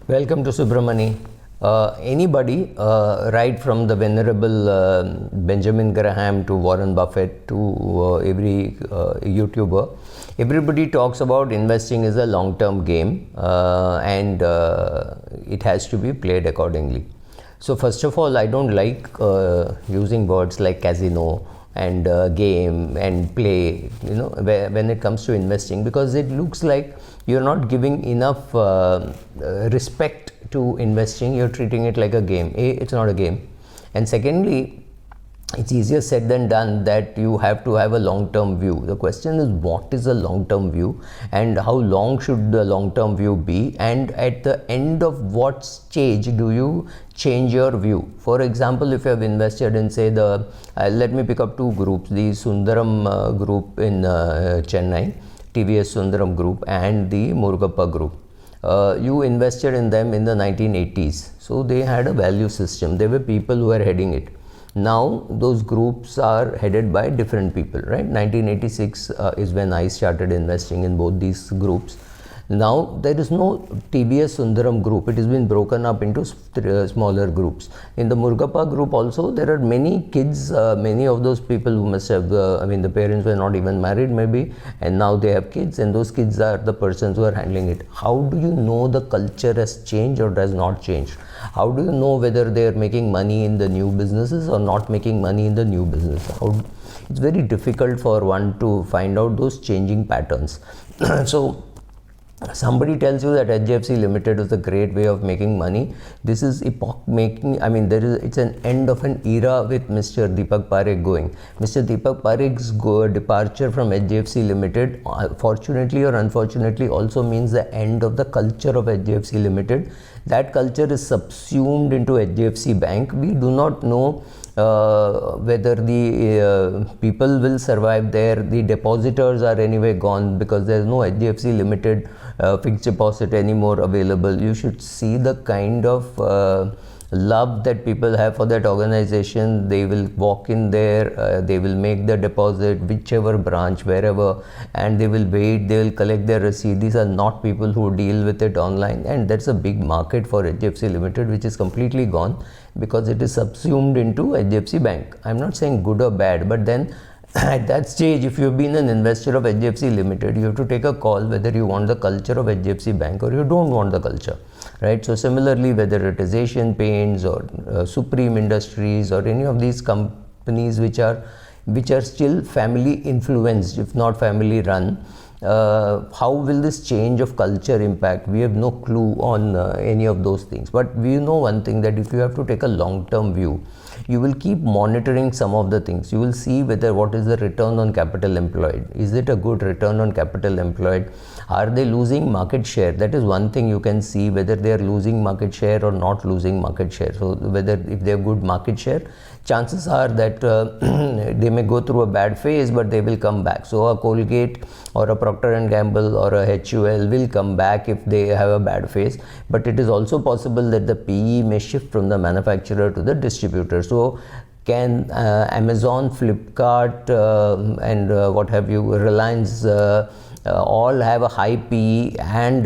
Welcome to Subramani. Anybody, right from the venerable Benjamin Graham to Warren Buffett to every YouTuber, everybody talks about investing is a long-term game and it has to be played accordingly. So first of all, I don't like using words like casino and game and play, when it comes to investing, because it looks like you're not giving enough respect to investing. You're treating it like a game. It's not a game, and secondly, it's easier said than done that you have to have a long-term view. The question is, what is a long-term view and how long should the long-term view be, and at the end of what stage do you change your view? For example, if you have invested in, say, let me pick up two groups, the Sundaram group in Chennai, TVS Sundaram group, and the Murugappa group. You invested in them in the 1980s, so they had a value system. There were people who were heading it. Now those groups are headed by different people, right? 1986 is when I started investing in both these groups. Now there is no TVS Sundaram group. It has been broken up into smaller groups. In the Murugappa group also, there are many kids, many of those people who must have, the parents were not even married maybe, and now they have kids, and those kids are the persons who are handling it. How do you know the culture has changed or has not changed? How do you know whether they are making money in the new businesses or not making money in the new business? It's very difficult for one to find out those changing patterns. So somebody tells you that HDFC Limited is a great way of making money. This is epoch making. It's an end of an era with Mr. Deepak Parekh going. Mr. Deepak Parekh's departure from HDFC Limited, fortunately or unfortunately, also means the end of the culture of HDFC Limited. That culture is subsumed into HDFC Bank. We do not know whether the people will survive there. The depositors are anyway gone because there is no HDFC Limited fixed deposit anymore available. You should see the kind of love that people have for that organization. They will walk in there, they will make the deposit, whichever branch, wherever, and they will wait, they will collect their receipt. These are not people who deal with it online, and that's a big market for HDFC Limited, which is completely gone because it is subsumed into HDFC Bank. I'm not saying good or bad, but then at that stage, if you've been an investor of HDFC Limited, you have to take a call whether you want the culture of HDFC Bank or you don't want the culture, right? So similarly, whether it is Asian Paints or Supreme Industries or any of these companies which are still family influenced, if not family run, how will this change of culture impact? We have no clue on any of those things, but we know one thing, that if you have to take a long-term view, you will keep monitoring some of the things. You will see whether what is the return on capital employed. Is it a good return on capital employed? Are they losing market share? That is one thing you can see, whether they are losing market share or not losing market share. So whether if they have good market share, chances are that they may go through a bad phase, but they will come back. So a Colgate or a Procter & Gamble or a HUL will come back if they have a bad phase, but it is also possible that the PE may shift from the manufacturer to the distributor. So can Amazon, Flipkart and what have you, Reliance, all have a high PE, and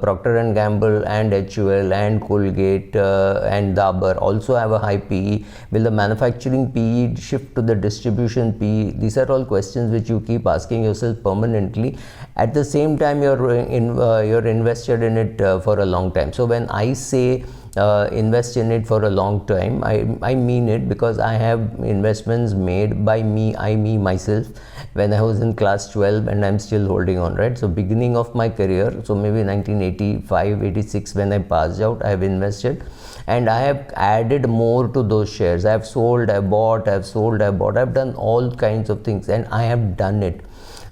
Procter & Gamble and HUL and Colgate and Dabur also have a high PE? Will the manufacturing PE shift to the distribution PE? These are all questions which you keep asking yourself permanently. At the same time, you're invested in it for a long time. So when I say invest in it for a long time, I mean it, because I have investments made by me, myself, when I was in class 12, and I'm still holding on, right? So beginning of my career, so maybe 1985, 86, when I passed out, I have invested, and I have added more to those shares. I have sold, I have bought, I have sold, I have bought. I have done all kinds of things, and I have done it.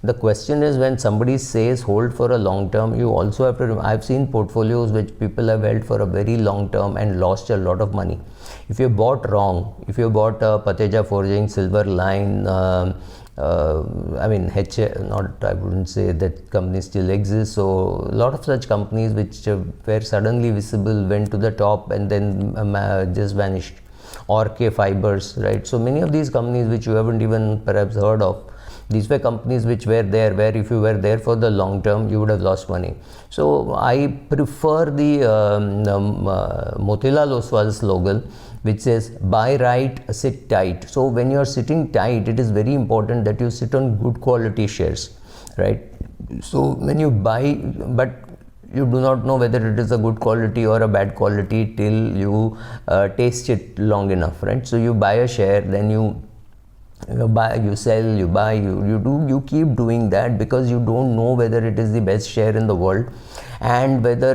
The question is, when somebody says hold for a long term, you also have to, I've seen portfolios which people have held for a very long term and lost a lot of money. If you bought wrong, if you bought Pateja Forging, Silver Line, I wouldn't say that company still exists. So a lot of such companies which were suddenly visible went to the top and then just vanished. Ork Fibers, right? So many of these companies which you haven't even perhaps heard of, These were companies which were there, where if you were there for the long term, you would have lost money. So I prefer the Motilal Oswal slogan, which says buy right, sit tight. So when you are sitting tight, it is very important that you sit on good quality shares, right? So when you buy, but you do not know whether it is a good quality or a bad quality till you taste it long enough, right? So you buy a share, then you buy, you sell, you buy, you keep doing that, because you don't know whether it is the best share in the world and whether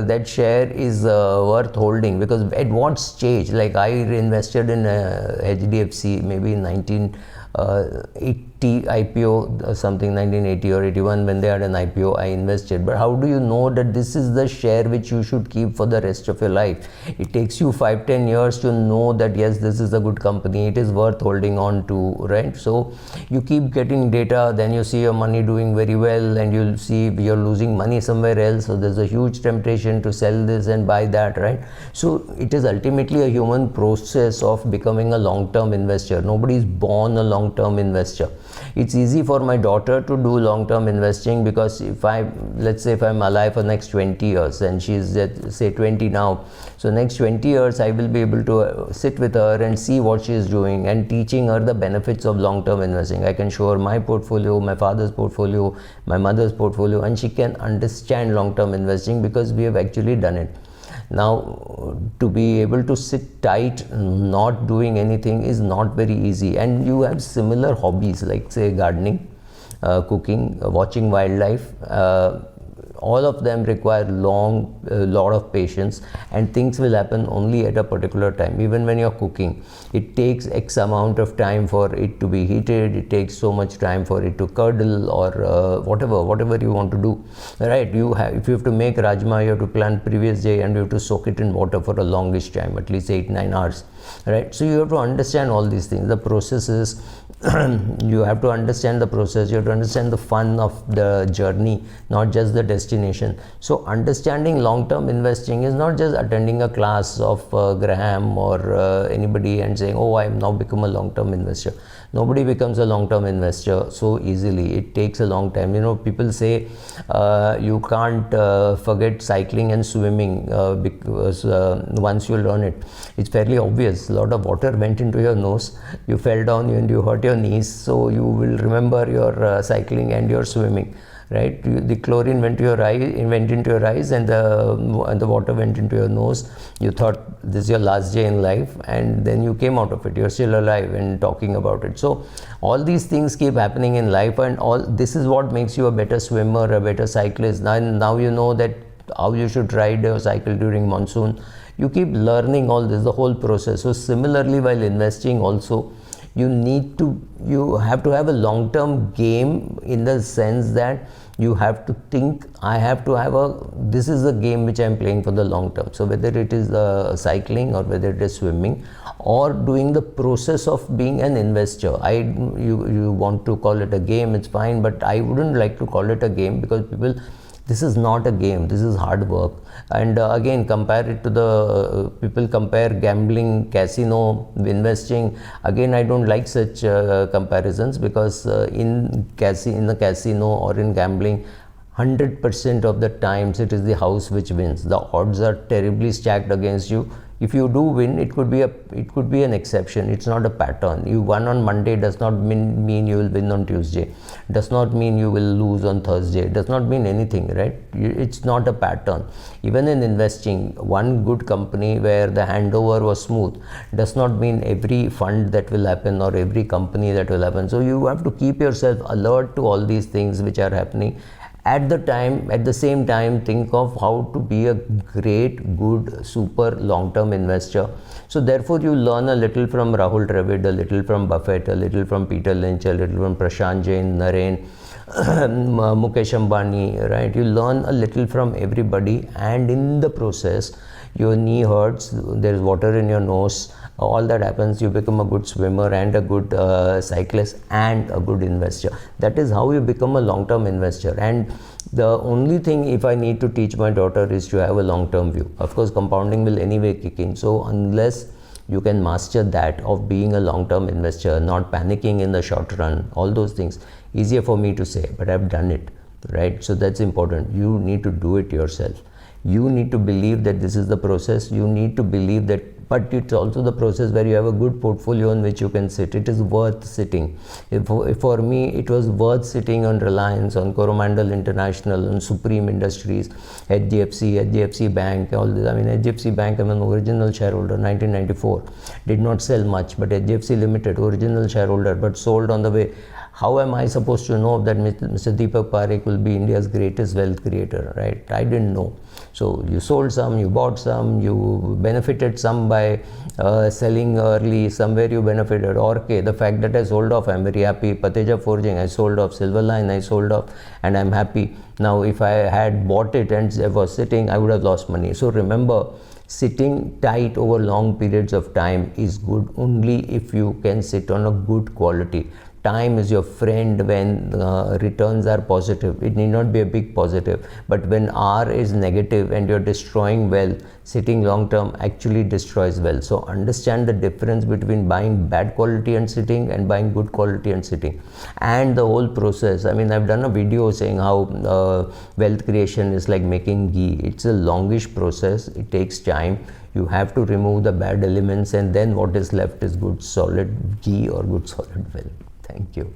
that share is worth holding. Because at what stage, like I invested in HDFC maybe in 1980 IPO, something 1980 or 81, when they had an IPO, I invested. But how do you know that this is the share which you should keep for the rest of your life? It takes you 5-10 years to know that yes, this is a good company, it is worth holding on to, right? So you keep getting data, then you see your money doing very well, and you'll see you're losing money somewhere else, so there's a huge temptation to sell this and buy that, right? So it is ultimately a human process of becoming a long-term investor. Nobody is born a long-term investor. It's easy for my daughter to do long-term investing, because let's say if I'm alive for next 20 years and she's at say 20 now, so next 20 years I will be able to sit with her and see what she is doing and teaching her the benefits of long-term investing. I can show her my portfolio, my father's portfolio, my mother's portfolio, and she can understand long-term investing because we have actually done it. Now, to be able to sit tight, not doing anything, is not very easy. And you have similar hobbies like say gardening, cooking, watching wildlife. All of them require lot of patience, and things will happen only at a particular time. Even when you're cooking, it takes X amount of time for it to be heated, it takes so much time for it to curdle, or whatever you want to do, right? If you have to make rajma, you have to plan previous day and you have to soak it in water for a longish time, at least 8-9 hours, right? So you have to understand all these things, the processes. You have to understand the process, you have to understand the fun of the journey, not just the destination. So understanding long-term investing is not just attending a class of Graham or anybody and saying, oh, I have now become a long-term investor. Nobody becomes a long-term investor so easily. It takes a long time. You know, people say you can't forget cycling and swimming because once you learn it, it's fairly obvious. A lot of water went into your nose, you fell down and you hurt your knees, so you will remember your cycling and your swimming, right? The chlorine went into your eyes, and the water went into your nose. You thought this is your last day in life, and then you came out of it. You're still alive and talking about it. So all these things keep happening in life, and all this is what makes you a better swimmer, a better cyclist. Now you know that how you should ride a cycle during monsoon. You keep learning all this, the whole process. So similarly, while investing also, you have to have a long-term game, in the sense that you have to think, this is a game which I am playing for the long term. So whether it is cycling, or whether it is swimming, or doing the process of being an investor. You want to call it a game, it's fine, but I wouldn't like to call it a game, because this is not a game, this is hard work. And again, compare it to people compare gambling, casino, investing. Again, I don't like such comparisons, because in the casino or in gambling, 100% of the times it is the house which wins. The odds are terribly stacked against you. If you do win, it could be an exception. It's not a pattern. You won on Monday does not mean you will win on Tuesday. Does not mean you will lose on Thursday. Does not mean anything, right? It's not a pattern. Even in investing, one good company where the handover was smooth does not mean every fund that will happen or every company that will happen. So you have to keep yourself alert to all these things which are happening. At the same time, think of how to be a great, good, super long-term investor. So therefore, you learn a little from Rahul Dravid, a little from Buffett, a little from Peter Lynch, a little from Prashant Jain, Naren, Mukesh Ambani, right? You learn a little from everybody, and in the process, your knee hurts, there's water in your nose, all that happens, you become a good swimmer and a good cyclist and a good investor. That is how you become a long-term investor. And the only thing, if I need to teach my daughter, is to have a long-term view. Of course, compounding will anyway kick in. So unless you can master that of being a long-term investor, not panicking in the short run, all those things. Easier for me to say, but I've done it, right? So that's important. You need to do it yourself. You need to believe that this is the process. You need to believe that, but it's also the process where you have a good portfolio on which you can sit. It is worth sitting. If for me, it was worth sitting on Reliance, on Coromandel International, on Supreme Industries, HDFC Bank, all this. I mean, HDFC Bank, I'm an original shareholder, 1994. Did not sell much, but HDFC Limited, original shareholder, but sold on the way. How am I supposed to know that Mr. Deepak Parekh will be India's greatest wealth creator, right? I didn't know. So you sold some, you bought some, you benefited some by selling early, somewhere you benefited. Okay, the fact that I sold off, I'm very happy. Pateja Forging, I sold off. Silverline, I sold off, and I'm happy. Now, if I had bought it and was sitting, I would have lost money. So remember, sitting tight over long periods of time is good only if you can sit on a good quality. Time is your friend when returns are positive. It need not be a big positive, but when R is negative and you're destroying wealth, sitting long term actually destroys wealth. So understand the difference between buying bad quality and sitting and buying good quality and sitting, and the whole process. I mean, I've done a video saying how wealth creation is like making ghee. It's a longish process. It takes time. You have to remove the bad elements, and then what is left is good solid ghee or good solid wealth. Thank you.